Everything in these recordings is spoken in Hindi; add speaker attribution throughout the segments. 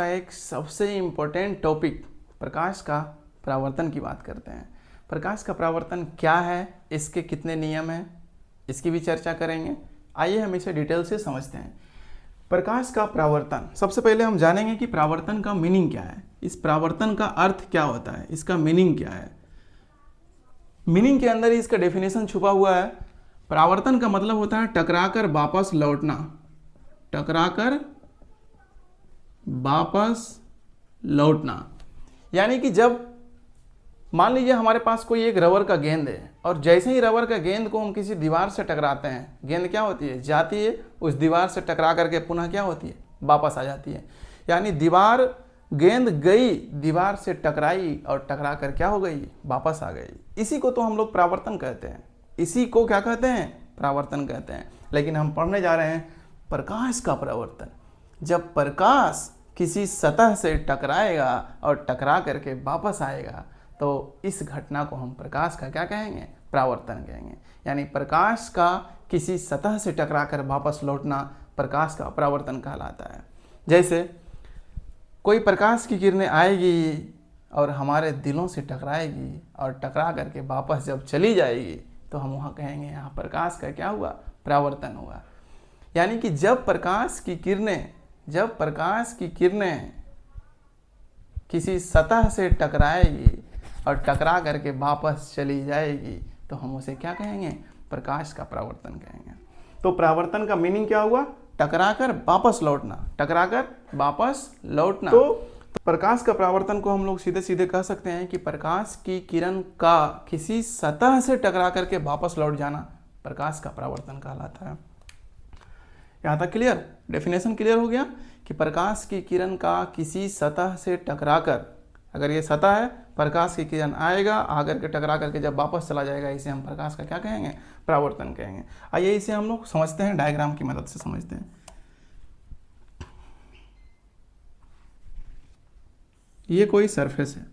Speaker 1: का एक सबसे इम्पोर्टेंट टॉपिक प्रकाश का परावर्तन की बात करते हैं। प्रकाश का परावर्तन क्या है, इसके कितने नियम हैं, इसकी भी चर्चा करेंगे। आइए हम इसे डिटेल से समझते हैं। प्रकाश का परावर्तन, सबसे पहले हम जानेंगे कि परावर्तन का मीनिंग क्या है, इस परावर्तन का अर्थ क्या होता है, इसका मीनिंग क्या है। मीनिंग के अंदर ही इसका डेफिनेशन छुपा हुआ है। परावर्तन का मतलब होता है टकराकर वापस लौटना, टकराकर वापस लौटना। यानी कि जब मान लीजिए हमारे पास कोई एक रबर का गेंद है और जैसे ही रबर का गेंद को हम किसी दीवार से टकराते हैं, गेंद क्या होती है, जाती है, उस दीवार से टकरा करके पुनः क्या होती है, वापस आ जाती है। यानी गेंद गई, दीवार से टकराई और टकरा कर क्या हो गई, वापस आ गई। इसी को तो हम लोग परावर्तन कहते हैं, इसी को क्या कहते हैं, परावर्तन कहते हैं। लेकिन हम पढ़ने जा रहे हैं प्रकाश का परावर्तन। जब प्रकाश किसी सतह से टकराएगा और टकरा करके वापस आएगा तो इस घटना को हम प्रकाश का क्या कहेंगे, परावर्तन कहेंगे। यानी प्रकाश का किसी सतह से टकराकर वापस लौटना प्रकाश का परावर्तन कहलाता है। जैसे कोई प्रकाश की किरणें आएगी और हमारे दिलों से टकराएगी और टकरा करके वापस जब चली जाएगी तो हम वहाँ कहेंगे यहाँ प्रकाश का क्या हुआ, परावर्तन हुआ। यानी कि जब प्रकाश की किरणें किसी सतह से टकराएगी और टकरा करके वापस चली जाएगी तो हम उसे क्या कहेंगे, प्रकाश का परावर्तन कहेंगे। तो परावर्तन का मीनिंग क्या हुआ, टकराकर वापस लौटना, टकराकर वापस लौटना। तो प्रकाश का परावर्तन को हम लोग सीधे सीधे कह सकते हैं कि प्रकाश की किरण का किसी सतह से टकरा करके वापस लौट जाना प्रकाश का परावर्तन कहलाता है। यहाँ तक क्लियर, डेफिनेशन क्लियर हो गया कि प्रकाश की किरण का किसी सतह से टकराकर, अगर ये सतह है, प्रकाश की किरण आएगा, आकर के टकरा करके जब वापस चला जाएगा, इसे हम प्रकाश का क्या कहेंगे, परावर्तन कहेंगे। आइए इसे हम लोग समझते हैं, डायग्राम की मदद से समझते हैं। ये कोई सरफेस है,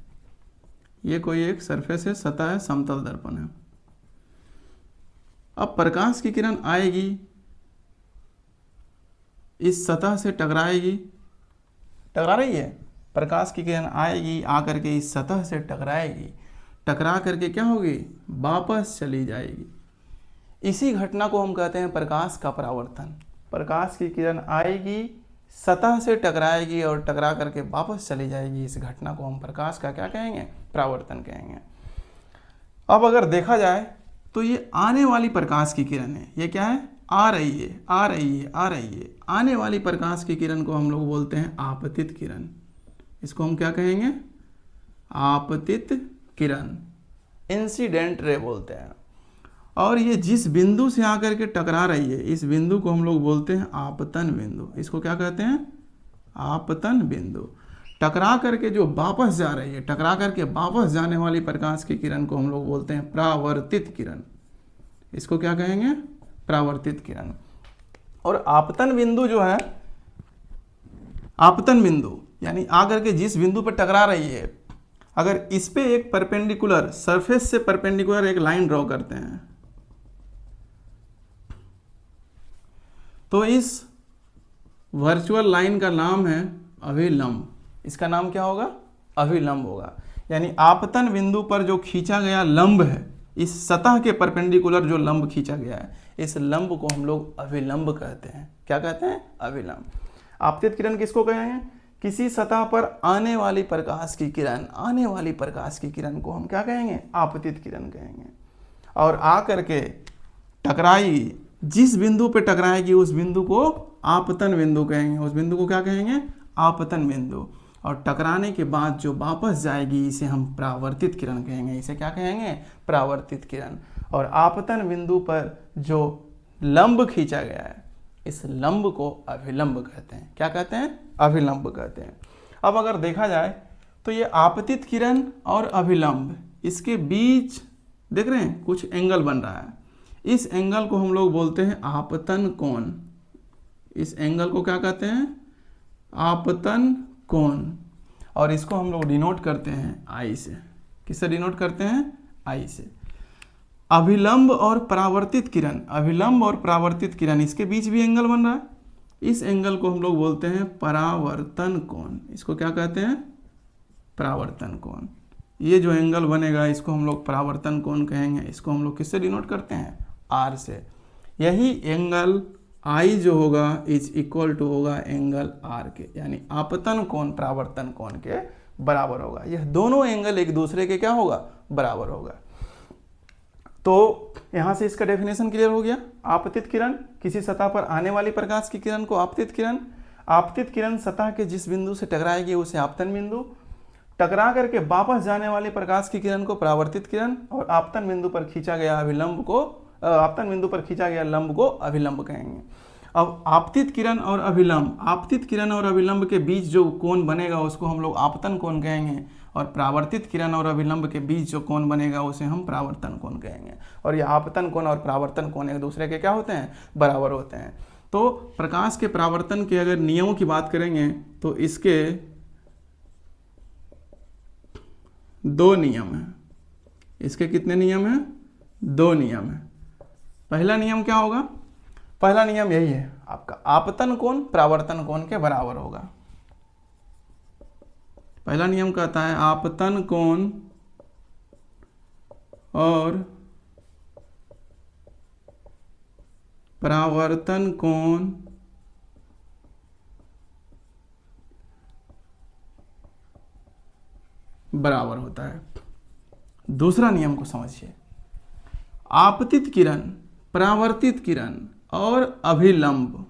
Speaker 1: ये कोई एक सरफेस है, सतह है, समतल दर्पण है। अब प्रकाश की किरण आएगी, इस सतह से टकराएगी, टकरा रही है, प्रकाश की किरण आएगी, आकर के इस सतह से टकराएगी, टकरा करके क्या होगी, वापस चली जाएगी। इसी घटना को हम कहते हैं प्रकाश का परावर्तन। प्रकाश की किरण आएगी, सतह से टकराएगी और टकरा करके वापस चली जाएगी, इस घटना को हम प्रकाश का क्या कहेंगे, परावर्तन कहेंगे। अब अगर देखा जाए तो ये आने वाली प्रकाश की किरण है, ये क्या है, आ रही है, आ रही है, आ रही है। आने वाली प्रकाश की किरण को हम लोग बोलते हैं आपतित किरण। इसको हम क्या कहेंगे, आपतित किरण, इंसिडेंट रे बोलते हैं। और ये जिस बिंदु से आकर के टकरा रही है, इस बिंदु को हम लोग बोलते हैं आपतन बिंदु। इसको क्या कहते हैं, आपतन बिंदु। टकरा करके जो वापस जा रही है, टकरा करके वापस जाने वाली प्रकाश की किरण को हम लोग बोलते हैं परावर्तित किरण। इसको क्या कहेंगे, परावर्तित किरण। और आपतन बिंदु जो है, आपतन बिंदु यानी आकर के जिस बिंदु पर टकरा रही है, अगर इस पे एक परपेंडिकुलर, सरफेस से परपेंडिकुलर एक लाइन ड्रॉ करते हैं तो इस वर्चुअल लाइन का नाम है अभिलंब। इसका नाम क्या होगा, अभिलंब होगा। यानी आपतन बिंदु पर जो खींचा गया लंब है, इस सतह के परपेंडिकुलर जो लंब खींचा गया है, इस लंब को हम लोग अभिलंब कहते हैं। क्या कहते हैं, अभिलंब। आपतित किरण किसको कहेंगे, किसी सतह पर आने वाली प्रकाश की किरण, आने वाली प्रकाश की किरण को हम क्या कहेंगे, आपतित किरण कहेंगे। और आकर के टकराई, जिस बिंदु पे टकराएगी उस बिंदु को आपतन बिंदु कहेंगे, उस बिंदु को क्या कहेंगे, आपतन बिंदु। और टकराने के बाद जो वापस जाएगी इसे हम परावर्तित किरण कहेंगे। इसे क्या कहेंगे, परावर्तित किरण। और आपतन बिंदु पर जो लंब खींचा गया है, इस लंब को अभिलंब कहते हैं। क्या कहते हैं, अभिलंब कहते हैं। अब अगर देखा जाए तो ये आपतित किरण और अभिलंब, इसके बीच देख रहे हैं कुछ एंगल बन रहा है। इस एंगल को हम लोग बोलते हैं आपतन कोण। इस एंगल को क्या कहते हैं, आपतन कोण। और इसको हम लोग डिनोट करते हैं आई से। किससे डिनोट करते हैं, आई से। अभिलंब और परावर्तित किरण, अभिलंब और परावर्तित किरण, इसके बीच भी एंगल बन रहा है। इस एंगल को हम लोग बोलते हैं परावर्तन कोण। इसको क्या कहते हैं? परावर्तन कोण। ये जो एंगल बनेगा इसको हम लोग परावर्तन कोण कहेंगे। इसको हम लोग किससे डिनोट करते हैं? आर से। यही एंगल आई जो होगा इज इक्वल टू होगा एंगल आर के, यानी आपतन कोण परावर्तन कोण के बराबर होगा। यह दोनों एंगल एक दूसरे के क्या होगा? बराबर होगा। तो यहां से इसका डेफिनेशन क्लियर हो गया। आपतित किरण, किसी सतह पर आने वाली प्रकाश की किरण को आपतित किरण। आपतित किरण सतह के जिस बिंदु से टकराएगी उसे आपतन बिंदु। टकरा करके वापस जाने वाली प्रकाश की किरण को परावर्तित किरण। और आपतन बिंदु पर खींचा गया अभिलंब को आपतन बिंदु पर खींचा गया लंब को अभिलंब कहेंगे। अब आपतित किरण और अभिलंब, आपतित किरण और अभिलंब के बीच जो कोण बनेगा उसको हम लोग आपतन कोण कहेंगे। और परावर्तित किरण और अभिलंब के बीच जो कोण बनेगा उसे हम परावर्तन कोण कहेंगे। और ये आपतन कोण और परावर्तन कोण एक दूसरे के क्या होते हैं? बराबर होते हैं। तो प्रकाश के परावर्तन के अगर नियमों की बात करेंगे तो इसके दो नियम हैं। इसके कितने नियम हैं? दो नियम हैं। पहला नियम क्या होगा? पहला नियम यही है आपका, आपतन कोण परावर्तन कोण के बराबर होगा। पहला नियम कहता है आपतन कोण और परावर्तन कोण बराबर होता है। दूसरा नियम को समझिए, आपतित किरण, परावर्तित किरण और अभिलंब,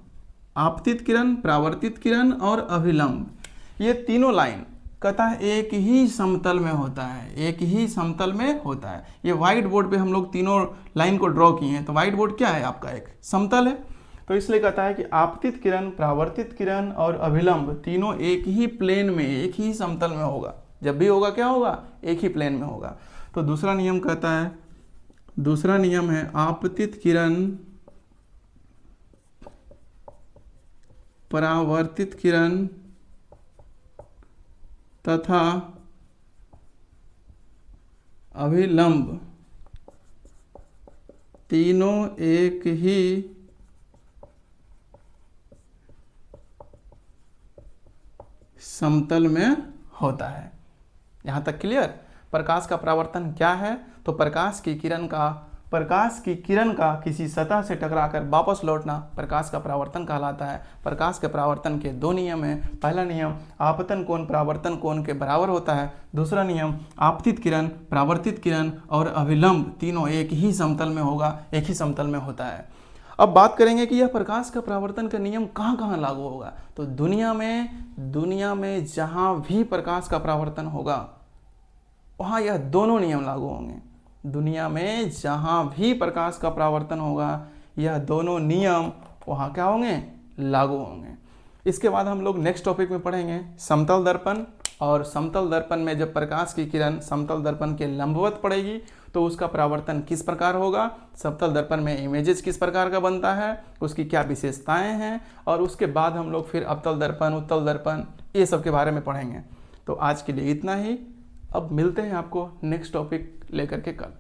Speaker 1: आपतित किरण, परावर्तित किरण और अभिलंब, ये तीनों लाइन कहता है एक ही समतल में होता है, एक ही समतल में होता है। ये व्हाइट बोर्ड पे हम लोग तीनों लाइन को ड्रॉ किए हैं। तो व्हाइट बोर्ड क्या है आपका? एक समतल है। तो इसलिए कहता है कि आपतित किरण, परावर्तित किरण और अभिलंब तीनों एक ही प्लेन में, एक ही समतल में होगा। जब भी होगा क्या होगा? एक ही प्लेन में होगा। तो दूसरा नियम कहता है, दूसरा नियम है आपतित किरण, परावर्तित किरण तथा अभिलंब तीनों एक ही समतल में होता है। यहां तक क्लियर? प्रकाश का परावर्तन क्या है? तो प्रकाश की किरण का किसी सतह से टकराकर वापस लौटना प्रकाश का परावर्तन कहलाता है। प्रकाश के परावर्तन के दो नियम हैं। पहला नियम आपतन कोण परावर्तन कोण के बराबर होता है। दूसरा नियम आपतित किरण, परावर्तित किरण और अभिलंब तीनों एक ही समतल में होगा, एक ही समतल में होता है। अब बात करेंगे कि यह प्रकाश का परावर्तन का नियम कहाँ कहाँ लागू होगा। तो दुनिया में जहाँ भी प्रकाश का परावर्तन होगा वहाँ यह दोनों नियम लागू होंगे। दुनिया में जहाँ भी प्रकाश का परावर्तन होगा यह दोनों नियम वहाँ क्या होंगे? लागू होंगे। इसके बाद हम लोग नेक्स्ट टॉपिक में पढ़ेंगे समतल दर्पण। और समतल दर्पण में जब प्रकाश की किरण समतल दर्पण के लंबवत पड़ेगी तो उसका परावर्तन किस प्रकार होगा, समतल दर्पण में इमेजेस किस प्रकार का बनता है, उसकी क्या विशेषताएं हैं, और उसके बाद हम लोग फिर अवतल दर्पण, उत्तल दर्पण, ये सब के बारे में पढ़ेंगे। तो आज के लिए इतना ही। अब मिलते हैं आपको नेक्स्ट टॉपिक लेकर के कल।